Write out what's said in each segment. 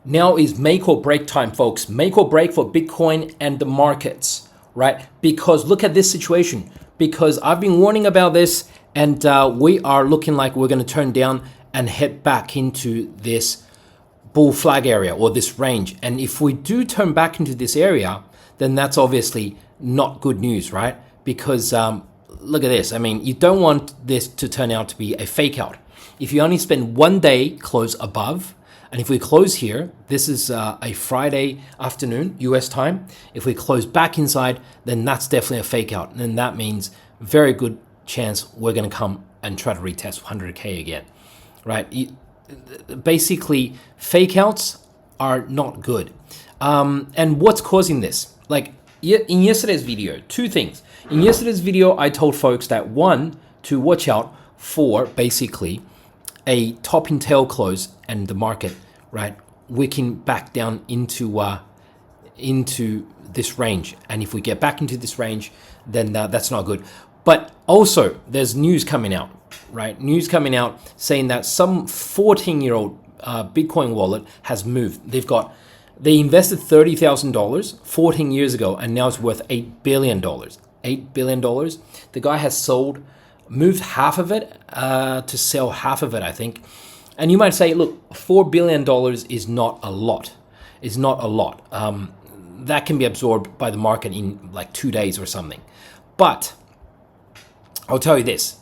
Now is make or break time, folks. Make or break for Bitcoin and the markets, right? Because look at this situation. Because I've been warning about this, and we are looking like we're going to turn down and head back into this bull flag area or this range. And if we do turn back into this area, then that's obviously not good news, right? Because look at this. I mean, you don't want this to turn out to be a fake out. If you only spend 1 day close above, and if we close here, this is a Friday afternoon, US time. If we close back inside, then that's definitely a fake out. And then that means very good chance we're going to come and try to retest 100K again, right? Basically, fake outs are not good. And what's causing this? Like in yesterday's video, two things. In yesterday's video, I told folks that one, to watch out for basically a top and tail close and the market, right, wicking back down into this range. And if we get back into this range, then that's not good. But also, there's news coming out, right? News coming out saying that some 14-year-old Bitcoin wallet has moved. They invested $30,000 14 years ago, and now it's worth $8 billion. $8 billion. The guy has moved half of it to sell half of it, I think. And you might say, look, $4 billion is not a lot. It's not a lot. That can be absorbed by the market in like 2 days or something. But I'll tell you this,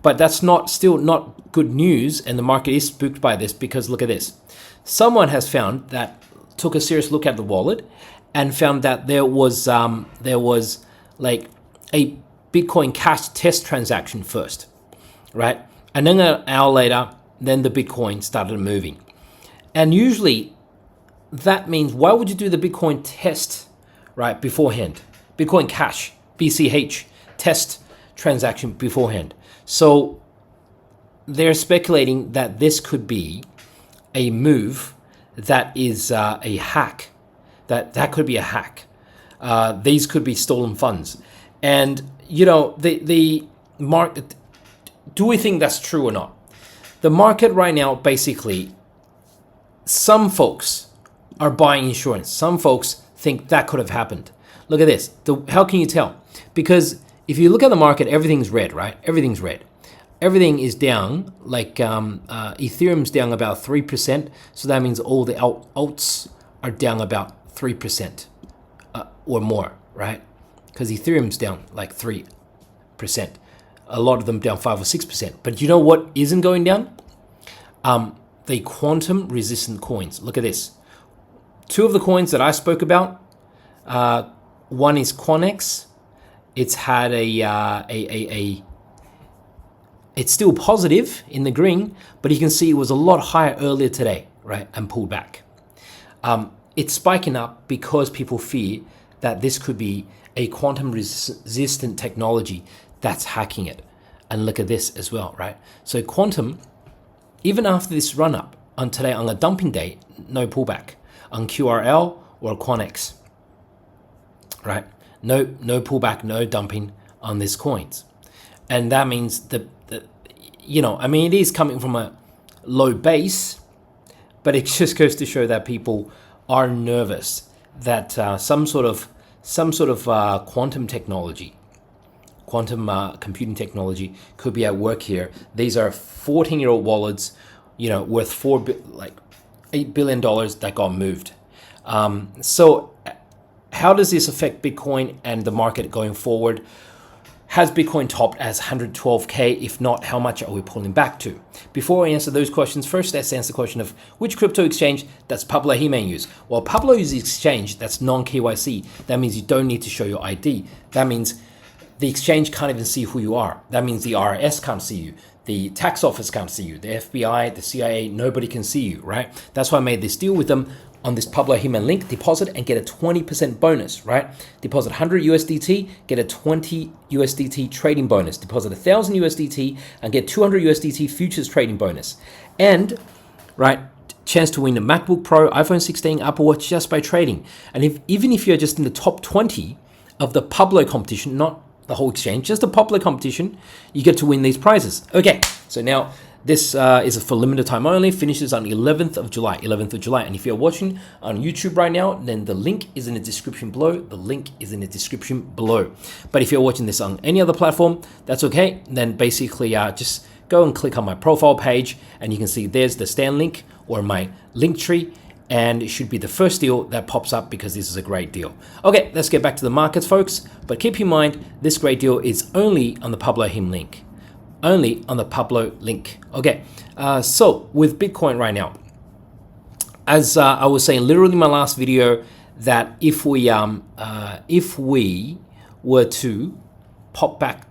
but that's still not good news, and the market is spooked by this because look at this. Someone has took a serious look at the wallet and found that there was like a Bitcoin cash test transaction first, right? And then an hour later, then the Bitcoin started moving. And usually that means, why would you do the Bitcoin test, right, beforehand? Bitcoin Cash, BCH, test transaction beforehand. So they're speculating that this could be a move that is a hack. That could be a hack. These could be stolen funds. And, you know, the market, do we think that's true or not? The market right now, basically, some folks are buying insurance. Some folks think that could have happened. Look at this. How can you tell? Because if you look at the market, everything's red, right? Everything's red. Everything is down, like Ethereum's down about 3%. So that means all the alts are down about 3% or more, right? Because Ethereum's down like 3%. A lot of them down 5 or 6%. But you know what isn't going down? The quantum resistant coins. Look at this. Two of the coins that I spoke about. One is Quantex. It's had it's still positive in the green, but you can see it was a lot higher earlier today, right? And pulled back. It's spiking up because people fear that this could be a quantum resistant technology that's hacking it. And look at this as well, right? So quantum, even after this run up on today on a dumping day, no pullback on QRL or Quantex, right? No pullback, no dumping on these coins. And that means it is coming from a low base, but it just goes to show that people are nervous that some sort of quantum technology, quantum computing technology could be at work here. These are 14-year-old wallets, worth $8 billion that got moved. So how does this affect Bitcoin and the market going forward? Has Bitcoin topped as 112K? If not, how much are we pulling back to? Before I answer those questions, first let's answer the question of which crypto exchange does Pablo He-Man use? Well, Pablo uses exchange that's non-KYC. That means you don't need to show your ID. That means the exchange can't even see who you are. That means the IRS can't see you. The tax office can't see you. The FBI, the CIA, nobody can see you, right? That's why I made this deal with them on this Pablo He-Man link. Deposit and get a 20% bonus, right? Deposit 100 USDT, get a 20 USDT trading bonus. Deposit 1,000 USDT and get 200 USDT futures trading bonus. And, right, chance to win a MacBook Pro, iPhone 16, Apple Watch just by trading. And even if you're just in the top 20 of the Pablo competition, not the whole exchange, just the Pablo competition, you get to win these prizes. Okay, so now This is for limited time only, finishes on 11th of July. And if you're watching on YouTube right now, then the link is in the description below. But if you're watching this on any other platform, that's okay. Then basically just go and click on my profile page, and you can see there's the stand link or my link tree, and it should be the first deal that pops up because this is a great deal. Okay, let's get back to the markets, folks. But keep in mind, this great deal is only on the Pablo him link. Only on the Pablo link. Okay, so with Bitcoin right now, as I was saying literally in my last video, that if we were to pop back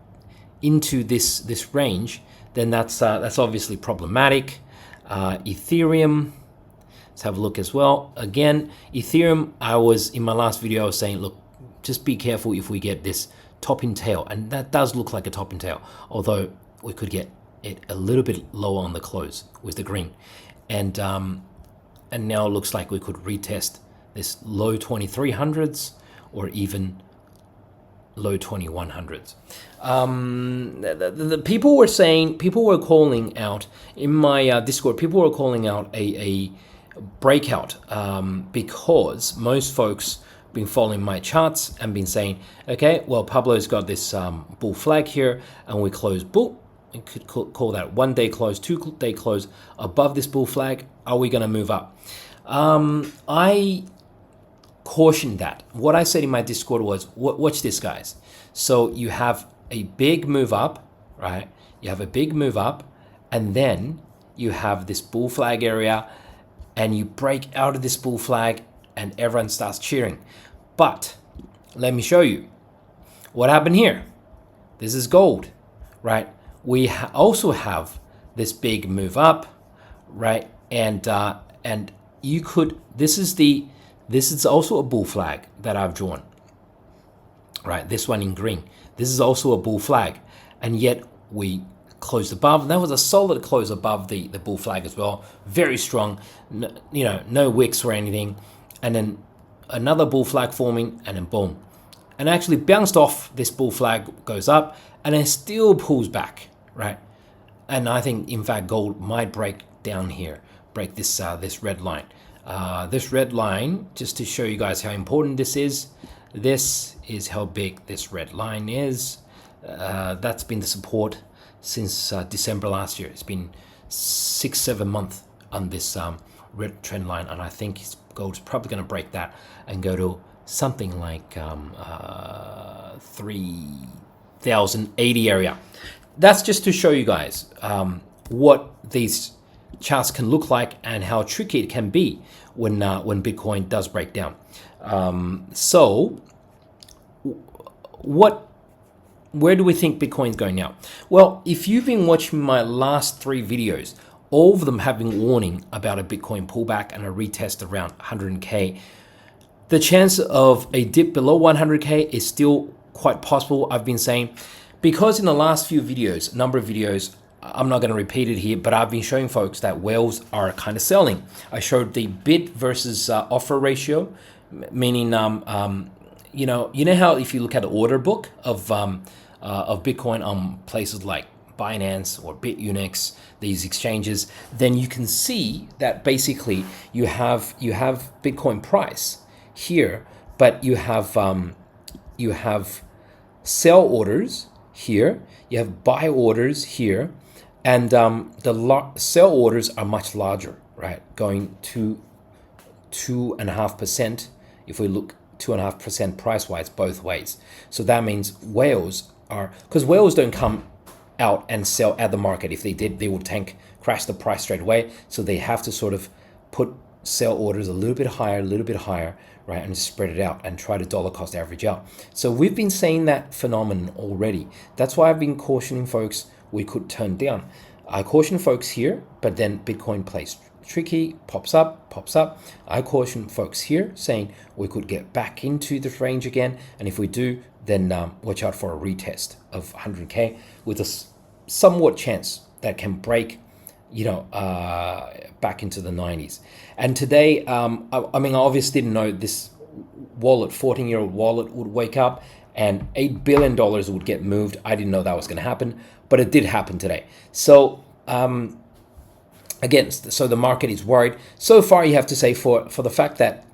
into this range, then that's obviously problematic. Ethereum, let's have a look as well. Again, Ethereum, in my last video, I was saying, look, just be careful if we get this top and tail, and that does look like a top and tail, although we could get it a little bit lower on the close with the green, and now it looks like we could retest this low 2300s or even low 2100s. The people were calling out in my Discord. People were calling out a breakout because most folks been following my charts and been saying, okay, well, Pablo's got this bull flag here, and we close bull. You could call that 1 day close, 2 day close above this bull flag. Are we going to move up? I cautioned that. What I said in my Discord was, watch this, guys. So you have a big move up, right? You have a big move up, and then you have this bull flag area, and you break out of this bull flag, and everyone starts cheering. But let me show you what happened here. This is gold, right? We also have this big move up, right? And you could. This is also a bull flag that I've drawn, right? This one in green. This is also a bull flag, and yet we closed above. That was a solid close above the bull flag as well. Very strong. No wicks or anything, and then another bull flag forming, and then boom, and actually bounced off. This bull flag goes up, and then still pulls back. Right, and I think in fact gold might break down here, break this red line. This red line, just to show you guys how important this is how big this red line is. That's been the support since December last year. It's been 6-7 months on this red trend line, and I think gold's probably going to break that and go to something like 3080 area. That's just to show you guys what these charts can look like and how tricky it can be when Bitcoin does break down. So where do we think Bitcoin's going now? Well, if you've been watching my last 3 videos, all of them have been warning about a Bitcoin pullback and a retest around 100K. The chance of a dip below 100K is still quite possible, I've been saying. Because in the last few videos, number of videos, I'm not going to repeat it here, but I've been showing folks that whales are kind of selling. I showed the bid versus offer ratio, meaning, you know how if you look at the order book of Bitcoin on places like Binance or Bitunix, these exchanges, then you can see that basically you have Bitcoin price here, but you have sell orders here, you have buy orders here, and the sell orders are much larger, right? Going to 2.5%. If we look 2.5% price-wise both ways, so that means whales are, because whales don't come out and sell at the market. If they did, they would crash the price straight away. So they have to sort of put sell orders a little bit higher, right, and spread it out and try to dollar cost average out. So we've been seeing that phenomenon already. That's why I've been cautioning folks we could turn down. I caution folks here, but then Bitcoin plays tricky, pops up. I caution folks here saying we could get back into this range again, and if we do, then watch out for a retest of 100K with a somewhat chance that can break, back into the 90s. And today, I obviously didn't know this wallet, 14-year-old wallet, would wake up and $8 billion would get moved. I didn't know that was going to happen, but it did happen today. So again, so the market is worried. So far, you have to say for the fact that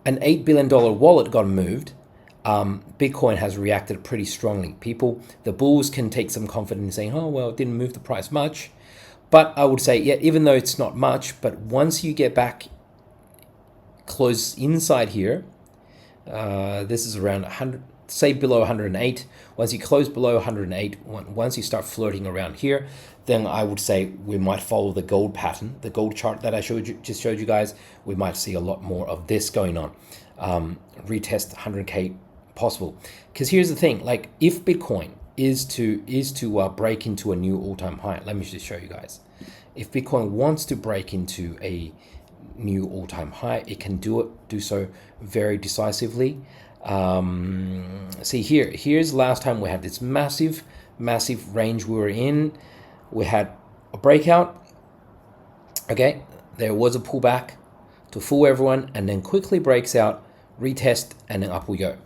an $8 billion wallet got moved, Bitcoin has reacted pretty strongly. The bulls can take some confidence in saying, oh, well, it didn't move the price much. But I would say, yeah, even though it's not much, but once you get back close inside here, this is around 100, say below 108. Once you close below 108, once you start flirting around here, then I would say we might follow the gold pattern, the gold chart that I just showed you guys. We might see a lot more of this going on. Retest 100K possible. Because here's the thing, like if Bitcoin is to break into a new all-time high, let me just show you guys. If Bitcoin wants to break into a new all-time high, it can do so very decisively. See here's last time we had this massive range we were in. We had a breakout. Okay, there was a pullback to fool everyone, and then quickly breaks out, retest, and then up we go.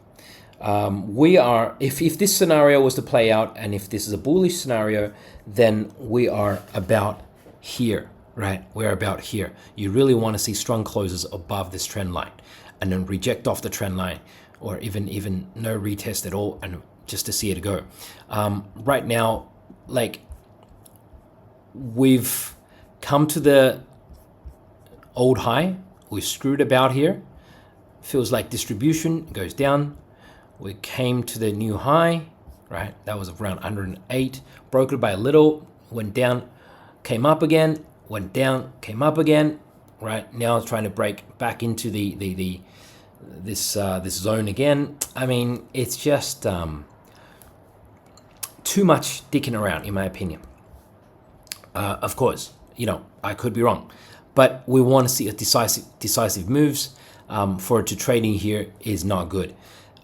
We are, if this scenario was to play out, and if this is a bullish scenario, then we are about here, right? We're about here. You really want to see strong closes above this trend line, and then reject off the trend line, or even no retest at all, and just to see it go. Right now, like we've come to the old high. We've screwed about here. Feels like distribution goes down. We came to the new high, right? That was around 108. Broke it by a little, went down, came up again, went down, came up again. Right now, it's trying to break back into this zone again. I mean, it's just too much dicking around, in my opinion. Of course, I could be wrong, but we want to see a decisive moves. For it to trading here is not good.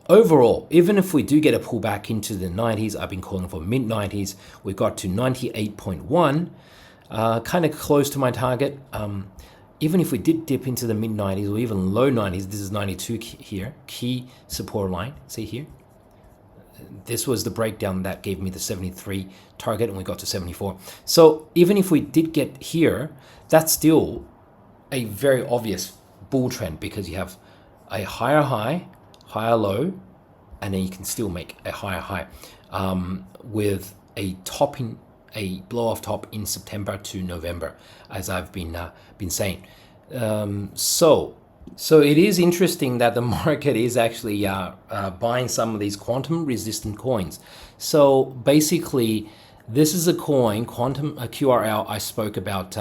Overall, even if we do get a pullback into the 90s, I've been calling for mid 90s. We got to 98.1, kind of close to my target. Even if we did dip into the mid 90s or even low 90s, this is 92 here, key support line. See here. This was the breakdown that gave me the 73 target, and we got to 74. So even if we did get here, that's still a very obvious bull trend, because you have a higher high, higher low, and then you can still make a higher high with a blow off top in September to November, as I've been saying. So it is interesting that the market is actually buying some of these quantum resistant coins. So basically, this is a coin, a QRL, I spoke about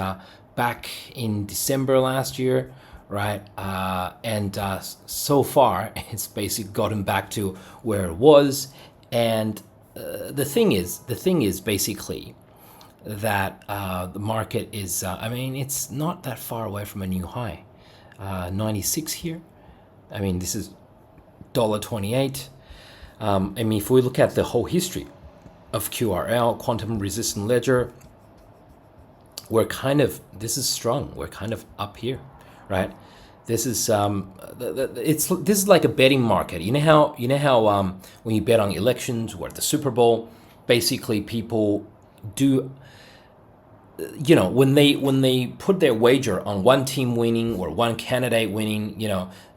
back in December last year, right? And so far, it's basically gotten back to where it was. And the thing is basically that the market is, it's not that far away from a new high. 96 here. I mean, this is $1.28. If we look at the whole history of QRL, quantum resistant ledger, this is strong. We're kind of up here, right? This is this is like a betting market. You know how when you bet on elections or at the Super Bowl, basically people do. When they put their wager on one team winning or one candidate winning,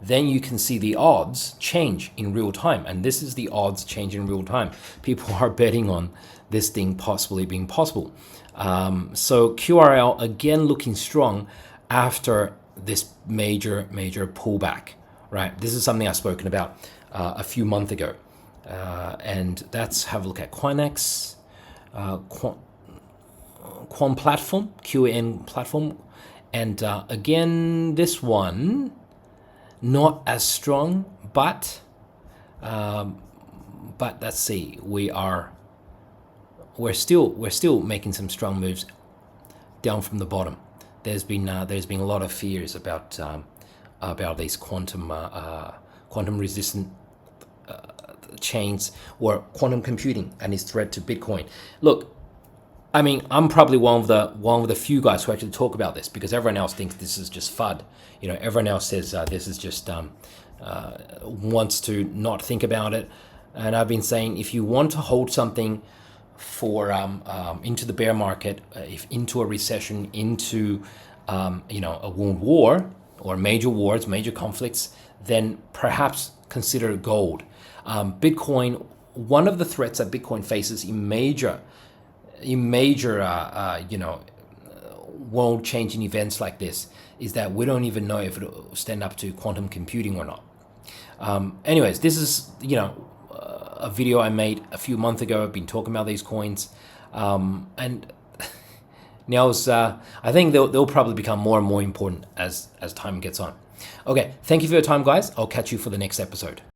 then you can see the odds change in real time. And this is the odds change in real time. People are betting on this thing possibly being possible. So QRL again looking strong after this major pullback, right? This is something I've spoken about a few months ago. And let's have a look at Quinex, Quant platform, QN platform, and again this one not as strong, but let's see, we're still making some strong moves down from the bottom. There's been a lot of fears about these quantum resistant chains or quantum computing and its threat to Bitcoin. Look, I'm probably one of the few guys who actually talk about this, because everyone else thinks this is just FUD. Everyone else says this is just wants to not think about it. And I've been saying, if you want to hold something into the bear market, if into a recession, into a world war or major wars, major conflicts, then perhaps consider gold. Bitcoin, one of the threats that Bitcoin faces in major world-changing events like this is that we don't even know if it'll stand up to quantum computing or not. Anyways, this is a video I made a few months ago. I've been talking about these coins, and Nels, I think they'll probably become more and more important as time gets on. Okay, thank you for your time, guys. I'll catch you for the next episode.